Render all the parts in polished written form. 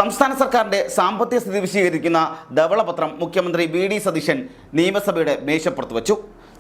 സംസ്ഥാന സർക്കാരിന്റെ സാമ്പത്തിക സ്ഥിതി വിശദീകരിക്കുന്ന ധവളപത്രം മുഖ്യമന്ത്രി വി.ഡി. സതീശൻ നിയമസഭയുടെ മേശപ്പുറത്ത് വച്ചു.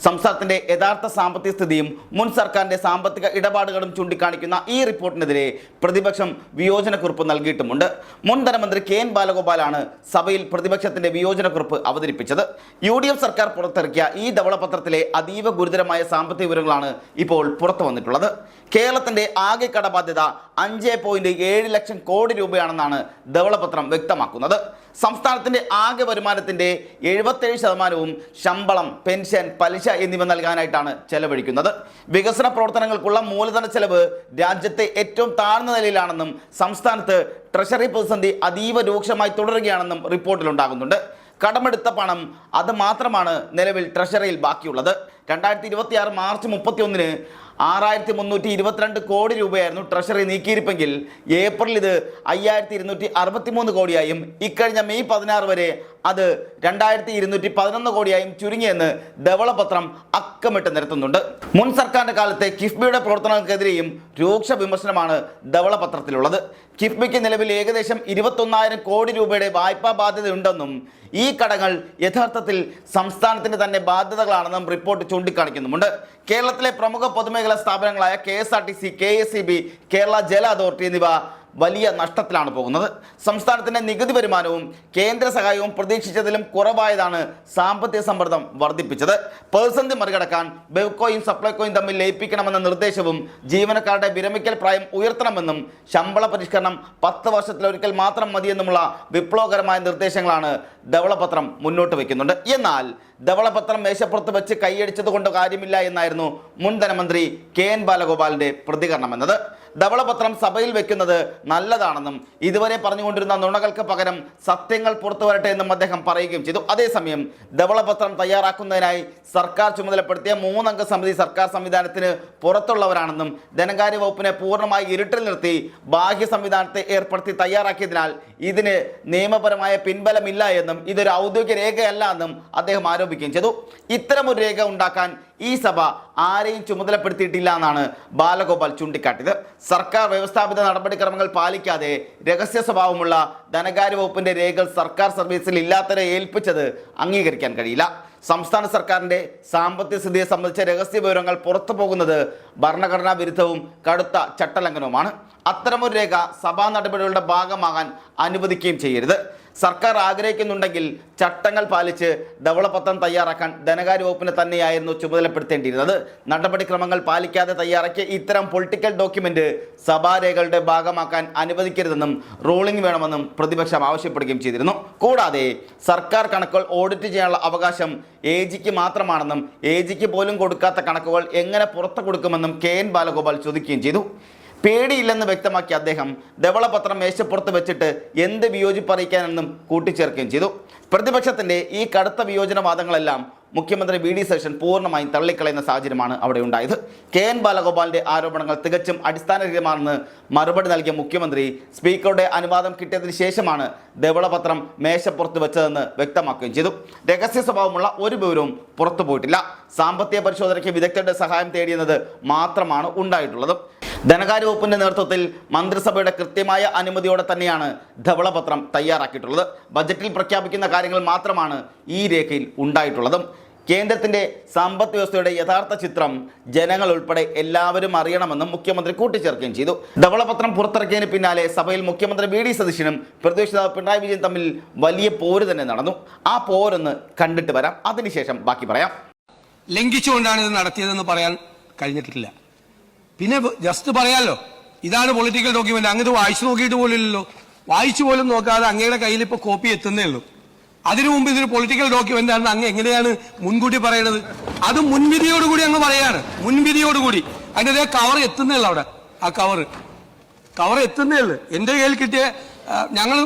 സംസ്ഥാനത്തിന്റെ യഥാർത്ഥ സാമ്പത്തിക സ്ഥിതിയും മുൻ സർക്കാരിന്റെ സാമ്പത്തിക ഇടപാടുകളും ചൂണ്ടിക്കാണിക്കുന്ന ഈ റിപ്പോർട്ടിനെതിരെ പ്രതിപക്ഷം വിയോജനക്കുറിപ്പ് നൽകിയിട്ടുമുണ്ട്. മുൻ ധനമന്ത്രി കെ.എൻ. ബാലഗോപാലാണ് സഭയിൽ പ്രതിപക്ഷത്തിന്റെ വിയോജനക്കുറിപ്പ് അവതരിപ്പിച്ചത്. യു.ഡി.എഫ്. സർക്കാർ പുറത്തിറക്കിയ ഈ ധവളപത്രത്തിലെ അതീവ ഗുരുതരമായ സാമ്പത്തിക വിവരങ്ങളാണ് ഇപ്പോൾ പുറത്തു വന്നിട്ടുള്ളത്. കേരളത്തിന്റെ ആകെ കടബാധ്യത 5.7 ലക്ഷം കോടി രൂപയാണെന്നാണ് ധവളപത്രം വ്യക്തമാക്കുന്നത്. സംസ്ഥാനത്തിന്റെ ആകെ വരുമാനത്തിന്റെ 77% ശമ്പളം, പെൻഷൻ, പലിശ എന്നിവ നൽകാനായിട്ടാണ് ചെലവഴിക്കുന്നത്. വികസന പ്രവർത്തനങ്ങൾക്കുള്ള മൂലധന ചെലവ് രാജ്യത്തെ ഏറ്റവും താഴ്ന്ന നിലയിലാണെന്നും സംസ്ഥാനത്ത് ട്രഷറി പ്രതിസന്ധി അതീവ രൂക്ഷമായി തുടരുകയാണെന്നും റിപ്പോർട്ടിലുണ്ടാകുന്നുണ്ട്. കടമെടുത്ത പണം അത് മാത്രമാണ് നിലവിൽ ട്രഷറിയിൽ ബാക്കിയുള്ളത്. 2026 മാർച്ച് 31-ന് 6322 കോടി രൂപയായിരുന്നു ട്രഷറി നീക്കിയിരിപ്പെങ്കിൽ ഏപ്രിൽ ഇത് 5263 കോടിയായും ഇക്കഴിഞ്ഞ മെയ് 16 വരെ അത് 2211 കോടിയായും ചുരുങ്ങിയെന്ന് ധവളപത്രം അക്കമിട്ട് നിരത്തുന്നുണ്ട്. മുൻ സർക്കാരിന്റെ കാലത്തെ കിഫ്ബിയുടെ പ്രവർത്തനങ്ങൾക്കെതിരെയും രൂക്ഷ വിമർശനമാണ് ധവളപത്രത്തിലുള്ളത്. കിഫ്ബിക്ക് നിലവിൽ ഏകദേശം 21,000 കോടി രൂപയുടെ വായ്പാ ബാധ്യതയുണ്ടെന്നും ഈ കടങ്ങൾ യഥാർത്ഥത്തിൽ സംസ്ഥാനത്തിന്റെ തന്നെ ബാധ്യതകളാണെന്നും റിപ്പോർട്ട് ചൂണ്ടിക്കാണിക്കുന്നുമുണ്ട്. കേരളത്തിലെ പ്രമുഖ പൊതുമേഖലാ സ്ഥാപനങ്ങളായ KSRTC, KSEB, കേരള ജല അതോറിറ്റി എന്നിവ വലിയ നഷ്ടത്തിലാണ് പോകുന്നത്. സംസ്ഥാനത്തിന്റെ നികുതി വരുമാനവും കേന്ദ്ര സഹായവും പ്രതീക്ഷിച്ചതിലും കുറവായതാണ് സാമ്പത്തിക സമ്മർദ്ദം വർദ്ധിപ്പിച്ചത്. പ്രതിസന്ധി മറികടക്കാൻ ബെവ്കോയും സപ്ലൈകോയും തമ്മിൽ ലയിപ്പിക്കണമെന്ന നിർദ്ദേശവും ജീവനക്കാരുടെ വിരമിക്കൽ പ്രായം ഉയർത്തണമെന്നും ശമ്പള പരിഷ്കരണം 10 വർഷത്തിലൊരിക്കൽ മാത്രം മതിയെന്നുമുള്ള വിപ്ലവകരമായ നിർദ്ദേശങ്ങളാണ് ധവളപത്രം മുന്നോട്ട് വയ്ക്കുന്നുണ്ട്. എന്നാൽ ധവളപത്രം മേശപ്പുറത്ത് വെച്ച് കൈയടിച്ചത് കൊണ്ട് കാര്യമില്ല എന്നായിരുന്നു മുൻ ധനമന്ത്രി കെ.എൻ. ബാലഗോപാലിന്റെ പ്രതികരണം എന്നത്. ധവളപത്രം സഭയിൽ വെക്കുന്നത് നല്ലതാണെന്നും ഇതുവരെ പറഞ്ഞുകൊണ്ടിരുന്ന നുണകൾക്ക് പകരം സത്യങ്ങൾ പുറത്തു വരട്ടെ എന്നും അദ്ദേഹം പറയുകയും ചെയ്തു. അതേസമയം ധവളപത്രം തയ്യാറാക്കുന്നതിനായി സർക്കാർ ചുമതലപ്പെടുത്തിയ 3 അംഗ സമിതി സർക്കാർ സംവിധാനത്തിന് പുറത്തുള്ളവരാണെന്നും ധനകാര്യ വകുപ്പിനെ പൂർണ്ണമായി ഇരുട്ടിൽ നിർത്തി ബാഹ്യ സംവിധാനത്തെ ഏർപ്പെടുത്തി തയ്യാറാക്കിയതിനാൽ ഇതിന് നിയമപരമായ പിൻബലമില്ല എന്നും ഇതൊരു ഔദ്യോഗിക രേഖയല്ല എന്നും അദ്ദേഹം ആരോപിക്കുകയും ചെയ്തു. ഇത്തരമൊരു രേഖ ഉണ്ടാക്കാൻ ഈ സഭ ആരെയും ചുമതലപ്പെടുത്തിയിട്ടില്ല എന്നാണ് ബാലഗോപാൽ ചൂണ്ടിക്കാട്ടിയത്. സർക്കാർ വ്യവസ്ഥാപിത നടപടിക്രമങ്ങൾ പാലിക്കാതെ രഹസ്യ സ്വഭാവമുള്ള ധനകാര്യ വകുപ്പിന്റെ രേഖകൾ സർക്കാർ സർവീസിൽ ഇല്ലാത്തവരെ ഏൽപ്പിച്ചത് അംഗീകരിക്കാൻ കഴിയില്ല. സംസ്ഥാന സർക്കാരിന്റെ സാമ്പത്തിക സ്ഥിതിയെ സംബന്ധിച്ച രഹസ്യ വിവരങ്ങൾ പുറത്തു പോകുന്നത് ഭരണഘടനാ വിരുദ്ധവും കടുത്ത ചട്ടലംഘനവുമാണ്. അത്തരമൊരു രേഖ സഭാ നടപടികളുടെ ഭാഗമാകാൻ അനുവദിക്കുകയും ചെയ്യരുത്. സർക്കാർ ആഗ്രഹിക്കുന്നുണ്ടെങ്കിൽ ചട്ടങ്ങൾ പാലിച്ച് ധവളപത്രം തയ്യാറാക്കാൻ ധനകാര്യ വകുപ്പിനെ തന്നെയായിരുന്നു ചുമതലപ്പെടുത്തേണ്ടിയിരുന്നത്. നടപടിക്രമങ്ങൾ പാലിക്കാതെ തയ്യാറാക്കിയ ഇത്തരം പൊളിറ്റിക്കൽ ഡോക്യുമെന്റ് സഭാരേഖകളുടെ ഭാഗമാക്കാൻ അനുവദിക്കരുതെന്നും റൂളിംഗ് വേണമെന്നും പ്രതിപക്ഷം ആവശ്യപ്പെടുകയും ചെയ്തിരുന്നു. കൂടാതെ സർക്കാർ കണക്കുകൾ ഓഡിറ്റ് ചെയ്യാനുള്ള അവകാശം AGക്ക് മാത്രമാണെന്നും AGക്ക് പോലും കൊടുക്കാത്ത കണക്കുകൾ എങ്ങനെ പുറത്തു കൊടുക്കുമെന്നും കെ.എൻ. ബാലഗോപാൽ ചോദിക്കുകയും ചെയ്തു. പേടിയില്ലെന്ന് വ്യക്തമാക്കിയ അദ്ദേഹം ധവളപത്രം മേശപ്പുറത്ത് വെച്ചിട്ട് എന്ത് വിയോജിപ്പ് അറിയിക്കാനെന്നും കൂട്ടിച്ചേർക്കുകയും ചെയ്തു. പ്രതിപക്ഷത്തിന്റെ ഈ കടുത്ത വിയോജനവാദങ്ങളെല്ലാം മുഖ്യമന്ത്രി വി.ഡി. സതീശൻ പൂർണ്ണമായും തള്ളിക്കളയുന്ന സാഹചര്യമാണ് അവിടെ ഉണ്ടായത്. കെ.എൻ. ബാലഗോപാലിന്റെ ആരോപണങ്ങൾ തികച്ചും അടിസ്ഥാനരഹിതമാണെന്ന് മറുപടി നൽകിയ മുഖ്യമന്ത്രി സ്പീക്കറുടെ അനുവാദം കിട്ടിയതിന് ശേഷമാണ് ധവളപത്രം മേശപ്പുറത്ത് വെച്ചതെന്ന് വ്യക്തമാക്കുകയും ചെയ്തു. രഹസ്യ സ്വഭാവമുള്ള ഒരു വിവരവും പുറത്തു പോയിട്ടില്ല. സാമ്പത്തിക പരിശോധനയ്ക്ക് വിദഗ്ധരുടെ സഹായം തേടിയെന്നത് മാത്രമാണ് ഉണ്ടായിട്ടുള്ളത്. ധനകാര്യ വകുപ്പിന്റെ നേതൃത്വത്തിൽ മന്ത്രിസഭയുടെ കൃത്യമായ അനുമതിയോടെ തന്നെയാണ് ധവളപത്രം തയ്യാറാക്കിയിട്ടുള്ളത്. ബജറ്റിൽ പ്രഖ്യാപിക്കുന്ന കാര്യങ്ങൾ മാത്രമാണ് ഈ രേഖയിൽ ഉണ്ടായിട്ടുള്ളതും. കേന്ദ്രത്തിന്റെ സമ്പദ് വ്യവസ്ഥയുടെ യഥാർത്ഥ ചിത്രം ജനങ്ങൾ ഉൾപ്പെടെ എല്ലാവരും അറിയണമെന്നും മുഖ്യമന്ത്രി കൂട്ടിച്ചേർക്കുകയും ചെയ്തു. ധവളപത്രം പുറത്തിറക്കിയതിന് പിന്നാലെ സഭയിൽ മുഖ്യമന്ത്രി വി.ഡി. സതീശനും പ്രതിപക്ഷ നേതാവ് പിണറായി വിജയൻ തമ്മിൽ വലിയ പോര് തന്നെ നടന്നു. ആ പോരൊന്ന് കണ്ടിട്ട് വരാം, അതിനുശേഷം ബാക്കി പറയാം. ലംഘിച്ചുകൊണ്ടാണ് ഇത് നടത്തിയതെന്ന് പറയാൻ കഴിഞ്ഞിട്ടില്ല. പിന്നെ ജസ്റ്റ് പറയാലോ, ഇതാണ് പൊളിറ്റിക്കൽ ഡോക്യുമെന്റ്, അങ്ങ് ഇത് വായിച്ചു നോക്കിയിട്ട് പോലില്ലല്ലോ. വായിച്ചു പോലും നോക്കാതെ അങ്ങയുടെ കയ്യിൽ ഇപ്പൊ കോപ്പി എത്തുന്നേ ഉള്ളൂ. അതിനു മുമ്പ് ഇതൊരു പൊളിറ്റിക്കൽ ഡോക്യുമെന്റ് ആണെന്ന് അങ്ങ് എങ്ങനെയാണ് മുൻകൂട്ടി പറയുന്നത്? അത് മുൻവിധിയോടുകൂടി അങ്ങ് പറയാണ്, മുൻവിധിയോടുകൂടി. അതിന്റെ കവർ എത്തുന്നേ ഉള്ളൂ. അവിടെ ആ കവർ എത്തുന്നേ ഉള്ളൂ. എന്റെ കയ്യിൽ കിട്ടിയ, ഞങ്ങൾ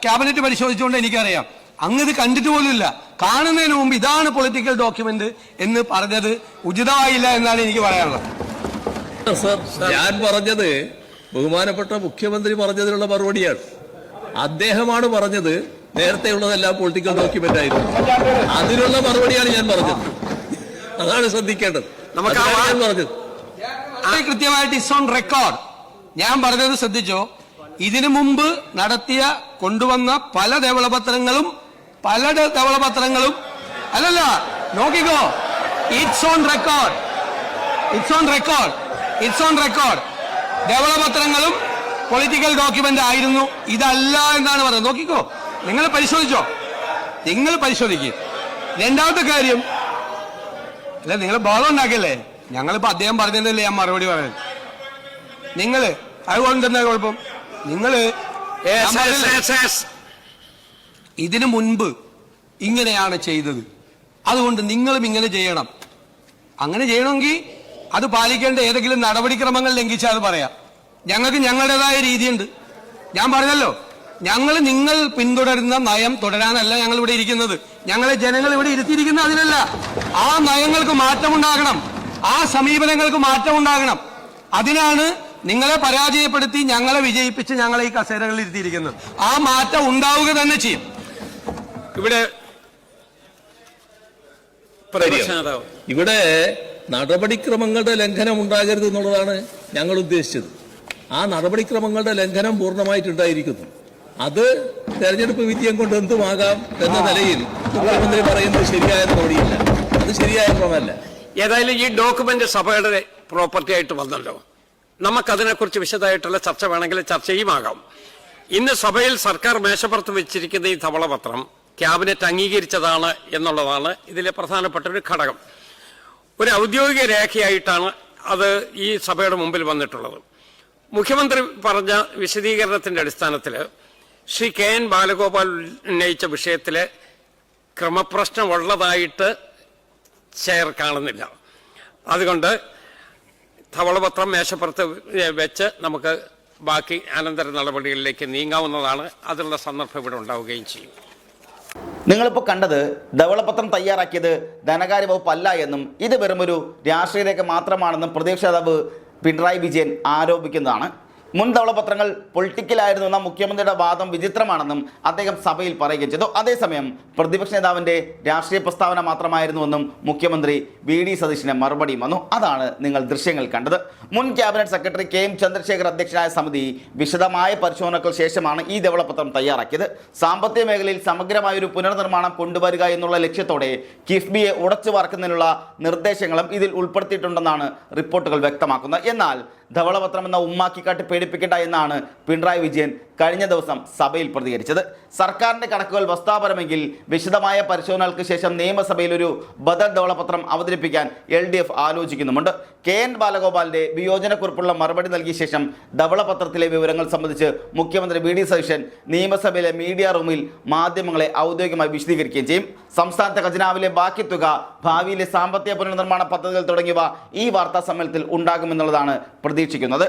ക്യാബിനറ്റ് പരിശോധിച്ചുകൊണ്ട് എനിക്കറിയാം, അങ്ങ് ഇത് കണ്ടിട്ട് പോലുമില്ല. കാണുന്നതിന് മുമ്പ് ഇതാണ് പൊളിറ്റിക്കൽ ഡോക്യുമെന്റ് എന്ന് പറഞ്ഞത് ഉചിതമായില്ല എന്നാണ് എനിക്ക് പറയാനുള്ളത്. സർ, ഞാൻ പറഞ്ഞത് ബഹുമാനപ്പെട്ട മുഖ്യമന്ത്രി പറഞ്ഞതിനുള്ള മറുപടിയാണ്. അദ്ദേഹമാണ് പറഞ്ഞത് നേരത്തെ ഉള്ളതെല്ലാം പൊളിറ്റിക്കൽ ഡോക്യുമെന്റ് ആയിരുന്നു. അതിനുള്ള മറുപടിയാണ് ഞാൻ പറഞ്ഞത്. അതാണ് ശ്രദ്ധിക്കേണ്ടത്. ഞാൻ പറഞ്ഞത് കൃത്യമായിട്ട് ഇസ് ഓൺ റെക്കോർഡ്. ഞാൻ പറഞ്ഞത് ശ്രദ്ധിച്ചോ, ഇതിനു മുമ്പ് നടത്തിയ കൊണ്ടുവന്ന പല ധവളപത്രങ്ങളും അല്ലല്ല, നോക്കിക്കോ, ഇറ്റ്സ് ഓൺ റെക്കോർഡ്. ധവളപത്രങ്ങളും പൊളിറ്റിക്കൽ ഡോക്യുമെന്റ് ആയിരുന്നു. ഇതല്ല എന്നാണ് പറയുന്നത്. നോക്കിക്കോ, നിങ്ങൾ പരിശോധിക്കുക. രണ്ടാമത്തെ കാര്യം, അല്ല, നിങ്ങൾ ബോധം ഉണ്ടാക്കിയല്ലേ? ഞങ്ങളിപ്പോ അദ്ദേഹം പറഞ്ഞതല്ലേ ഞാൻ മറുപടി പറയുന്നത്. നിങ്ങള് അതുകൊണ്ട് എന്താ കുഴപ്പം? നിങ്ങള് ഇതിനു മുൻപ് ഇങ്ങനെയാണ് ചെയ്തത്, അതുകൊണ്ട് നിങ്ങളും ഇങ്ങനെ ചെയ്യണം. അങ്ങനെ ചെയ്യണമെങ്കിൽ അത് പാലിക്കേണ്ട ഏതെങ്കിലും നടപടിക്രമങ്ങൾ ലംഘിച്ചാൽ അത് പറയാം. ഞങ്ങൾക്ക് ഞങ്ങളുടേതായ രീതിയുണ്ട്. ഞാൻ പറഞ്ഞല്ലോ, നിങ്ങൾ പിന്തുടരുന്ന നയം തുടരാനല്ല ഞങ്ങൾ ഇവിടെ ഇരിക്കുന്നത്. ഞങ്ങളെ ജനങ്ങൾ ഇവിടെ ഇരുത്തിയിരിക്കുന്നത് അതിനല്ല. ആ നയങ്ങൾക്ക് മാറ്റമുണ്ടാകണം, ആ സമീപനങ്ങൾക്ക് മാറ്റമുണ്ടാകണം. അതിനാണ് നിങ്ങളെ പരാജയപ്പെടുത്തി ഞങ്ങളെ വിജയിപ്പിച്ച് ഞങ്ങളെ ഈ കസേരകളിൽ ഇരുത്തിയിരിക്കുന്നത്. ആ മാറ്റം ഉണ്ടാവുക തന്നെ ചെയ്യും. ഇവിടെ നടപടിക്രമങ്ങളുടെ ലംഘനം ഉണ്ടാകരുത് എന്നുള്ളതാണ് ഞങ്ങൾ ഉദ്ദേശിച്ചത്. ആ നടപടിക്രമങ്ങളുടെ ലംഘനം പൂർണ്ണമായിട്ടുണ്ടായിരിക്കുന്നു. അത് തെരഞ്ഞെടുപ്പ് വിജയം കൊണ്ട് എന്തുമാകാം എന്ന നിലയിൽ മുഖ്യമന്ത്രി പറയുന്നത് ശരിയായ നടപടിയില്ല, അത് ശരിയായ ക്രമമല്ല. ഏതായാലും ഈ ഡോക്യുമെന്റ് സഭയുടെ പ്രോപ്പർട്ടി ആയിട്ട് വന്നല്ലോ. നമുക്കതിനെക്കുറിച്ച് വിശദമായിട്ടുള്ള ചർച്ച വേണമെങ്കിൽ ചർച്ചയുമാകാം. ഇന്ന് സഭയിൽ സർക്കാർ മേശപ്പുറത്ത് വെച്ചിരിക്കുന്ന ഈ ധവളപത്രം ക്യാബിനറ്റ് അംഗീകരിച്ചതാണ് എന്നുള്ളതാണ് ഇതിലെ പ്രധാനപ്പെട്ട ഒരു ഘടകം. ഒരു ഔദ്യോഗിക രേഖയായിട്ടാണ് അത് ഈ സഭയുടെ മുമ്പിൽ വന്നിട്ടുള്ളത്. മുഖ്യമന്ത്രി പറഞ്ഞ വിശദീകരണത്തിന്റെ അടിസ്ഥാനത്തിൽ ശ്രീ കെ എൻ ബാലഗോപാൽ ഉന്നയിച്ച വിഷയത്തിലെ ക്രമപ്രശ്നമുള്ളതായിട്ട് ചെയർ കാണുന്നില്ല. അതുകൊണ്ട് ധവളപത്രം മേശപ്പുറത്ത് വെച്ച് നമുക്ക് ബാക്കി അനന്തര നടപടികളിലേക്ക് നീങ്ങാവുന്നതാണ്. അതിനുള്ള സന്ദർഭം ഇവിടെ ഉണ്ടാവുകയും ചെയ്യും. നിങ്ങളിപ്പോൾ കണ്ടത് ധവളപത്രം തയ്യാറാക്കിയത് ധനകാര്യ വകുപ്പല്ല എന്നും ഇത് വെറുമൊരു രാഷ്ട്രീയ രേഖ മാത്രമാണെന്നും പ്രതിപക്ഷ നേതാവ് പിണറായി വിജയൻ ആരോപിക്കുന്നതാണ്. മുൻ ധവളപത്രങ്ങൾ പൊളിറ്റിക്കലായിരുന്നു എന്ന മുഖ്യമന്ത്രിയുടെ വാദം വിചിത്രമാണെന്നും അദ്ദേഹം സഭയിൽ പറയുകയും ചെയ്തു. അതേസമയം പ്രതിപക്ഷ നേതാവിൻ്റെ രാഷ്ട്രീയ പ്രസ്താവന മാത്രമായിരുന്നുവെന്നും മുഖ്യമന്ത്രി വി.ഡി. സതീശന് മറുപടിയും വന്നു. അതാണ് നിങ്ങൾ ദൃശ്യങ്ങൾ കണ്ടത്. മുൻ ക്യാബിനറ്റ് സെക്രട്ടറി കെ.എം. ചന്ദ്രശേഖർ അധ്യക്ഷനായ സമിതി വിശദമായ പരിശോധനകൾക്ക് ശേഷമാണ് ഈ ധവളപത്രം തയ്യാറാക്കിയത്. സാമ്പത്തിക മേഖലയിൽ സമഗ്രമായൊരു പുനർനിർമ്മാണം കൊണ്ടുവരിക എന്നുള്ള ലക്ഷ്യത്തോടെ കിഫ്ബിയെ ഉടച്ചു വാർക്കുന്നതിനുള്ള നിർദ്ദേശങ്ങളും ഇതിൽ ഉൾപ്പെടുത്തിയിട്ടുണ്ടെന്നാണ് റിപ്പോർട്ടുകൾ വ്യക്തമാക്കുന്നത്. എന്നാൽ ധവളപത്രം എന്ന ഉമ്മാക്കിക്കാട്ടി പേടിപ്പിക്കേണ്ട എന്നാണ് പിണറായി വിജയൻ കഴിഞ്ഞ ദിവസം സഭയിൽ പ്രതികരിച്ചത്. സർക്കാരിൻ്റെ കണക്കുകൾ വസ്തുതാപരമെങ്കിൽ വിശദമായ പരിശോധനകൾക്ക് ശേഷം നിയമസഭയിൽ ഒരു ബദൽ ധവളപത്രം അവതരിപ്പിക്കാൻ LDF ആലോചിക്കുന്നുമുണ്ട്. കെ എൻ ബാലഗോപാലിൻ്റെ വിയോജനക്കുറിപ്പുള്ള മറുപടി നൽകിയ ശേഷം ധവളപത്രത്തിലെ വിവരങ്ങൾ സംബന്ധിച്ച് മുഖ്യമന്ത്രി വി.ഡി. സതീശൻ നിയമസഭയിലെ മീഡിയ റൂമിൽ മാധ്യമങ്ങളെ ഔദ്യോഗികമായി വിശദീകരിക്കുകയും ചെയ്യും. സംസ്ഥാനത്തെ ഖജനാവിലെ ബാക്കി തുക, ഭാവിയിലെ സാമ്പത്തിക പുനർനിർമ്മാണ പദ്ധതികൾ തുടങ്ങിയവ ഈ വാർത്താ സമ്മേളനത്തിൽ ഉണ്ടാകുമെന്നുള്ളതാണ് പ്രതീക്ഷിക്കുന്നത്.